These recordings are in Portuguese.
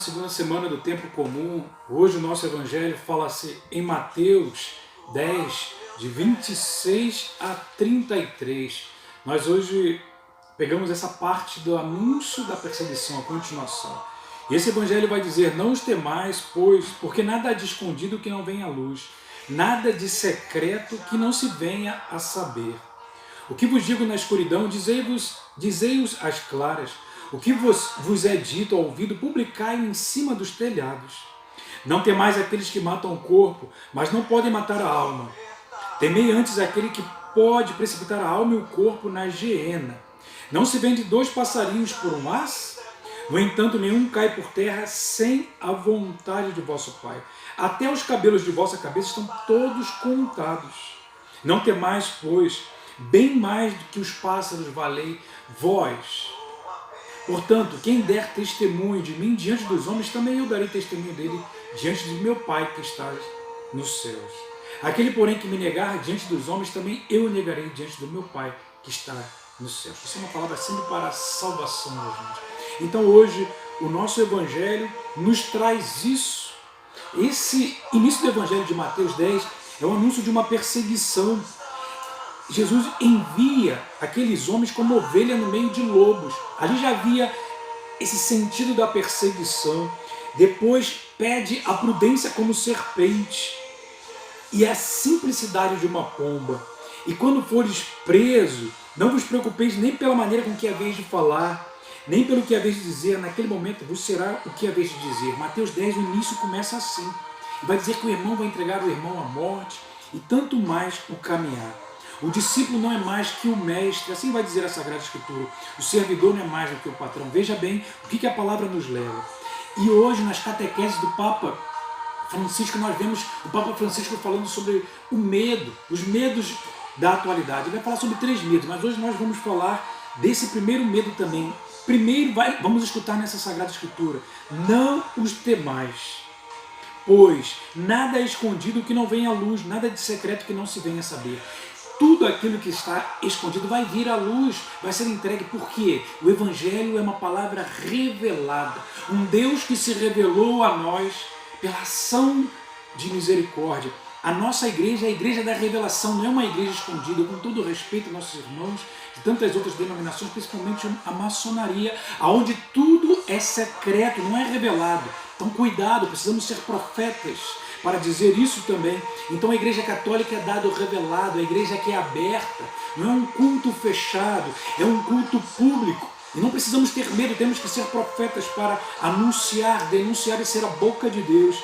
Segunda semana do tempo comum. Hoje o nosso evangelho fala-se em Mateus 10, de 26 a 33. Nós hoje pegamos essa parte do anúncio da perseguição, a continuação. E esse evangelho vai dizer: não os temais, pois, porque nada há de escondido que não venha à luz, nada de secreto que não se venha a saber. O que vos digo na escuridão, dizei-os às claras. O que vos é dito ao ouvido, publicai em cima dos telhados. Não temais aqueles que matam o corpo, mas não podem matar a alma. Temei antes aquele que pode precipitar a alma e o corpo na geena. Não se vende 2 passarinhos por um as? No entanto, nenhum cai por terra sem a vontade de vosso Pai. Até os cabelos de vossa cabeça estão todos contados. Não temais, pois, bem mais do que os pássaros valei vós. Portanto, quem der testemunho de mim diante dos homens, também eu darei testemunho dele diante de meu Pai que está nos céus. Aquele, porém, que me negar diante dos homens, também eu negarei diante do meu Pai que está nos céus. Isso é uma palavra sempre para a salvação da gente. Então hoje o nosso Evangelho nos traz isso. Esse início do Evangelho de Mateus 10 é o anúncio de uma perseguição. Jesus envia aqueles homens como ovelha no meio de lobos. Ali já havia esse sentido da perseguição. Depois pede a prudência como serpente e a simplicidade de uma pomba. E quando fores preso, não vos preocupeis nem pela maneira com que haveis de falar, nem pelo que haveis de dizer. Naquele momento vos será o que haveis de dizer. Mateus 10, o início começa assim. Vai dizer que o irmão vai entregar o irmão à morte e tanto mais o caminhar. O discípulo não é mais que o mestre, assim vai dizer a Sagrada Escritura. O servidor não é mais do que o patrão. Veja bem o que a palavra nos leva. E hoje, nas catequeses do Papa Francisco, nós vemos o Papa Francisco falando sobre o medo, os medos da atualidade. Ele vai falar sobre 3 medos, mas hoje nós vamos falar desse primeiro medo também. Primeiro, vamos escutar nessa Sagrada Escritura: não os temais, pois nada é escondido que não venha à luz, nada de secreto que não se venha a saber. Tudo aquilo que está escondido vai vir à luz, vai ser entregue. Por quê? O Evangelho é uma palavra revelada. Um Deus que se revelou a nós pela ação de misericórdia. A nossa igreja é a igreja da revelação, não é uma igreja escondida. Com todo respeito aos nossos irmãos de tantas outras denominações, principalmente a maçonaria, onde tudo é secreto, não é revelado. Então cuidado, precisamos ser profetas para dizer isso também. Então a igreja católica é dado revelado, a igreja que é aberta, não é um culto fechado, é um culto público. E não precisamos ter medo, temos que ser profetas para anunciar, denunciar e ser a boca de Deus.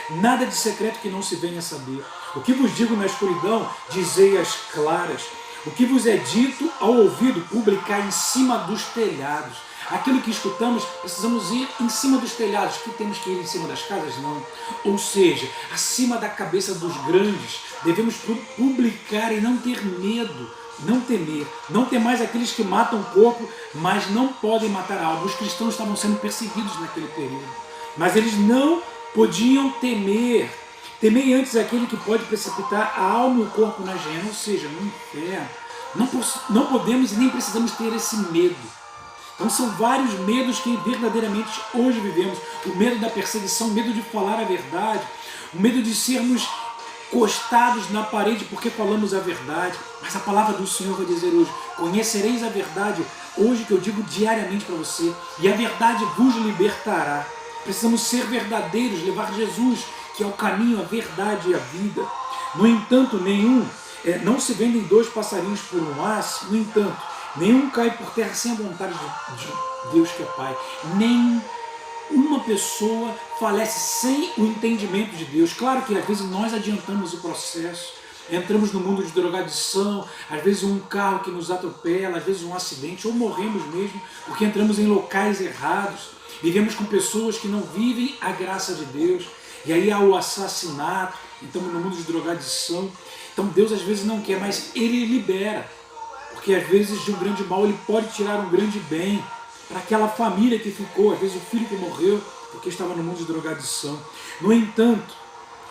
Nada de secreto que não se venha a saber. O que vos digo na escuridão, dizei às claras. O que vos é dito ao ouvido, publicar em cima dos telhados. Aquilo que escutamos, precisamos ir em cima dos telhados. Que temos que ir em cima das casas? Não. Ou seja, acima da cabeça dos grandes. Devemos publicar e não ter medo, não temer. Não temais aqueles que matam o corpo, mas não podem matar a alma. Os cristãos estavam sendo perseguidos naquele período. Mas eles não podiam temer. Temei antes aquele que pode precipitar a alma e o corpo na geena, ou seja, no inferno. Não podemos e nem precisamos ter esse medo. Então são vários medos que verdadeiramente hoje vivemos. O medo da perseguição, o medo de falar a verdade, o medo de sermos costados na parede porque falamos a verdade. Mas a palavra do Senhor vai dizer hoje: conhecereis a verdade, hoje que eu digo diariamente para você, e a verdade vos libertará. Precisamos ser verdadeiros, levar Jesus, que é o caminho, a verdade e a vida. No entanto, não se vendem 2 passarinhos por um as. No entanto, nenhum cai por terra sem a vontade de Deus que é Pai. Nem uma pessoa falece sem o entendimento de Deus. Claro que às vezes nós adiantamos o processo, entramos no mundo de drogadição, às vezes um carro que nos atropela, às vezes um acidente, ou morremos mesmo porque entramos em locais errados. Vivemos com pessoas que não vivem a graça de Deus. E aí há o assassinato, então no mundo de drogadição. Então Deus às vezes não quer, mas Ele libera. Porque às vezes de um grande mal Ele pode tirar um grande bem para aquela família que ficou, às vezes o filho que morreu porque estava no mundo de drogadição. No entanto,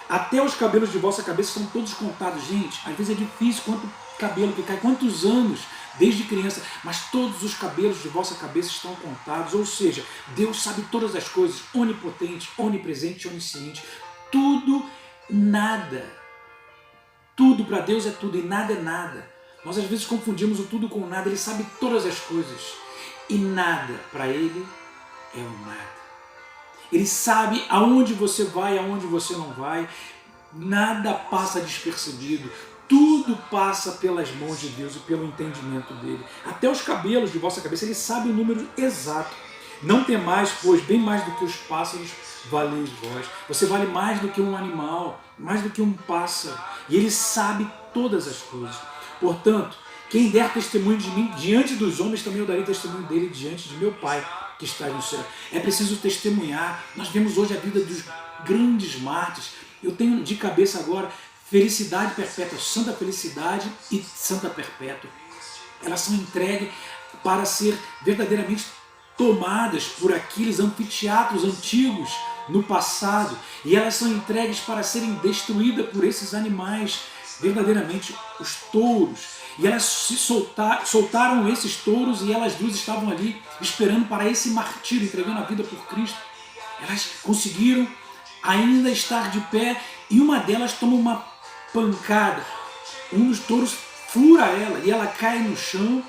até os cabelos de vossa cabeça são todos contados. Gente, às vezes é difícil quanto cabelo que cai, quantos anos desde criança, mas todos os cabelos de vossa cabeça estão contados. Ou seja, Deus sabe todas as coisas, onipotente, onipresente, onisciente. Tudo, nada. Tudo para Deus é tudo e nada é nada. Nós às vezes confundimos o tudo com o nada. Ele sabe todas as coisas e nada para Ele é o nada. Ele sabe aonde você vai, aonde você não vai. Nada passa despercebido. Tudo passa pelas mãos de Deus e pelo entendimento dele. Até os cabelos de vossa cabeça, ele sabe o número exato. Não temais, pois bem mais do que os pássaros valeis vós. Você vale mais do que um animal, mais do que um pássaro. E ele sabe todas as coisas. Portanto, quem der testemunho de mim diante dos homens, também eu darei testemunho dele diante de meu Pai que está no céu. É preciso testemunhar. Nós vemos hoje a vida dos grandes mártires. Eu tenho de cabeça agora Felicidade Perpétua, Santa Felicidade e Santa Perpétua. Elas são entregues para ser verdadeiramente tomadas por aqueles anfiteatros antigos no passado, e elas são entregues para serem destruídas por esses animais, verdadeiramente os touros. E elas se soltaram esses touros, e elas duas estavam ali esperando para esse martírio, entregando a vida por Cristo. Elas conseguiram ainda estar de pé, e uma delas toma uma pancada. Um dos touros fura ela e ela cai no chão,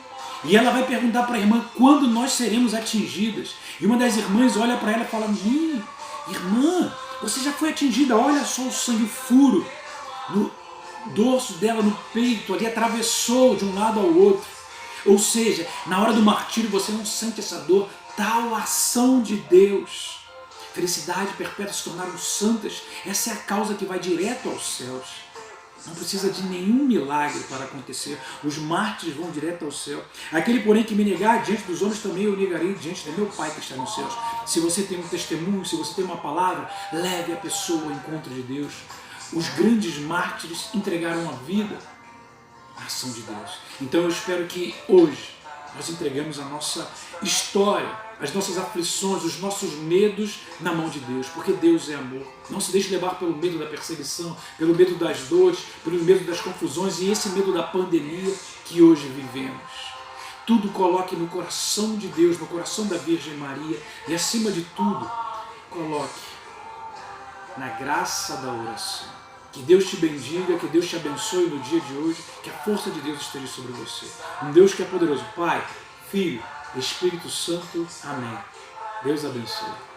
e ela vai perguntar para a irmã quando nós seremos atingidas. E uma das irmãs olha para ela e fala: irmã, você já foi atingida, olha só o sangue, furo no dorso dela, no peito, ali atravessou de um lado ao outro. Ou seja, na hora do martírio você não sente essa dor, tal ação de Deus. Felicidade perpétua, se tornaram santas. Essa é a causa que vai direto aos céus. Não precisa de nenhum milagre para acontecer. Os mártires vão direto ao céu. Aquele, porém, que me negar diante dos homens, também eu negarei diante do meu Pai que está nos céus. Se você tem um testemunho, se você tem uma palavra, leve a pessoa ao encontro de Deus. Os grandes mártires entregaram a vida à ação de Deus. Então eu espero que hoje nós entregamos a nossa história, as nossas aflições, os nossos medos na mão de Deus, porque Deus é amor. Não se deixe levar pelo medo da perseguição, pelo medo das dores, pelo medo das confusões e esse medo da pandemia que hoje vivemos. Tudo coloque no coração de Deus, no coração da Virgem Maria, e acima de tudo, coloque na graça da oração. Que Deus te bendiga, que Deus te abençoe no dia de hoje, que a força de Deus esteja sobre você. Um Deus que é poderoso, Pai, Filho, Espírito Santo. Amém. Deus abençoe.